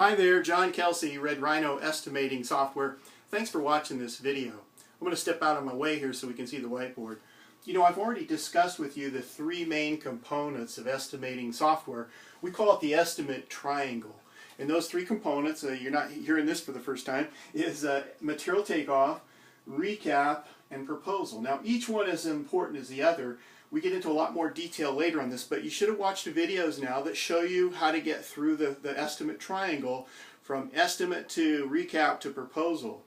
Hi there, John Kelsey, Red Rhino Estimating Software. Thanks for watching this video. I'm going to step out of my way here so we can see the whiteboard. You know, I've already discussed with you the three main components of estimating software. We call it the estimate triangle. And those three components, you're not hearing this for the first time, is material takeoff, recap, and proposal. Now, each one is as important as the other. We get into a lot more detail later on this, but you should have watched the videos now that show you how to get through the estimate triangle from estimate to recap to proposal.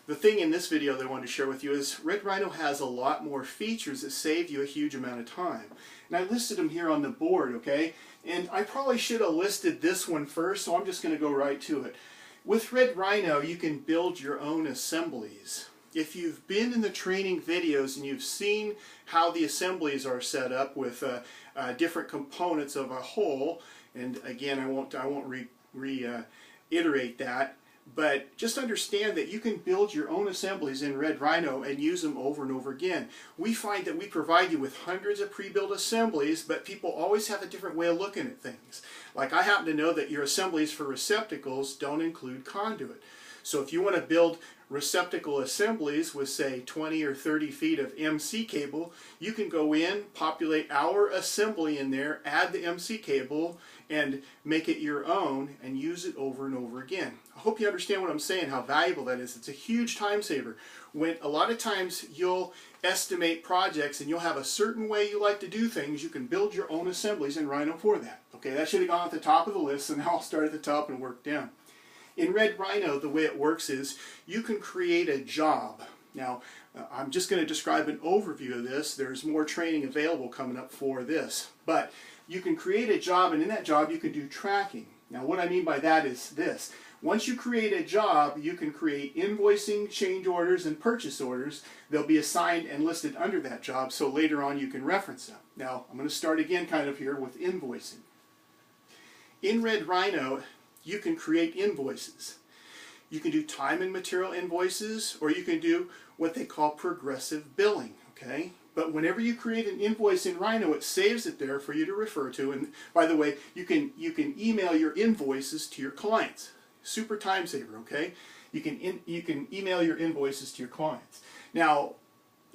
The thing in this video that I wanted to share with you is Red Rhino has a lot more features that save you a huge amount of time. And I listed them here on the board, okay? And I probably should have listed this one first, so I'm just going to go right to it. With Red Rhino, you can build your own assemblies. If you've been in the training videos and you've seen how the assemblies are set up with different components of a whole, and again, I won't reiterate that, but just understand that you can build your own assemblies in Red Rhino and use them over and over again. We find that we provide you with hundreds of pre-built assemblies, but people always have a different way of looking at things. Like I happen to know that your assemblies for receptacles don't include conduit. So if you want to build receptacle assemblies with say 20 or 30 feet of MC cable, you can go in, populate our assembly in there, add the MC cable, and make it your own and use it over and over again. I hope you understand what I'm saying, how valuable that is. It's a huge time saver. When a lot of times you'll estimate projects and you'll have a certain way you like to do things, you can build your own assemblies in Rhino for that. Okay, that should have gone at the top of the list, so now I'll start at the top and work down. In Red Rhino, the way it works is you can create a job. Now, I'm just going to describe an overview of this. There's more training available coming up for this. But you can create a job, and in that job you can do tracking. Now, what I mean by that is this. Once you create a job, you can create invoicing, change orders, and purchase orders. They'll be assigned and listed under that job, so later on you can reference them. Now, I'm going to start again kind of here with invoicing. In Red Rhino, you can create invoices. You can do time and material invoices, or you can do what they call progressive billing, okay? But whenever you create an invoice in Rhino, it saves it there for you to refer to. And by the way, you can email your invoices to your clients. Super time saver, okay? You can email your invoices to your clients. Now,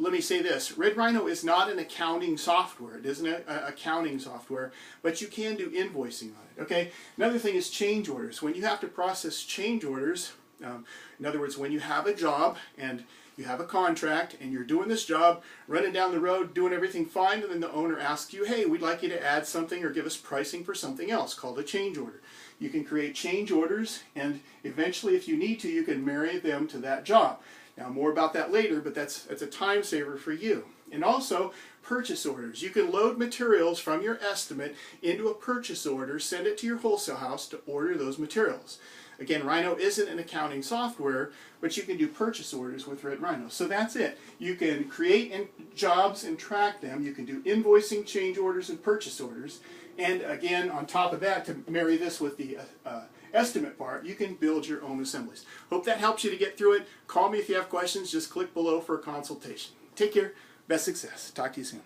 let me say this, Red Rhino is not an accounting software. It isn't an accounting software, but you can do invoicing on it, okay? Another thing is change orders. When you have to process change orders, in other words, when you have a job and you have a contract and you're doing this job, running down the road, doing everything fine, and then the owner asks you, hey, we'd like you to add something or give us pricing for something else, called a change order. You can create change orders, and eventually, if you need to, you can marry them to that job. Now, more about that later, but that's a time saver for you. And also, purchase orders. You can load materials from your estimate into a purchase order, send it to your wholesale house to order those materials. Again, Rhino isn't an accounting software, but you can do purchase orders with Red Rhino. So that's it. You can create jobs and track them. You can do invoicing, change orders, and purchase orders. And again, on top of that, to marry this with the estimate part, you can build your own assemblies. Hope that helps you to get through it. Call me if you have questions. Just click below for a consultation. Take care. Best success. Talk to you soon.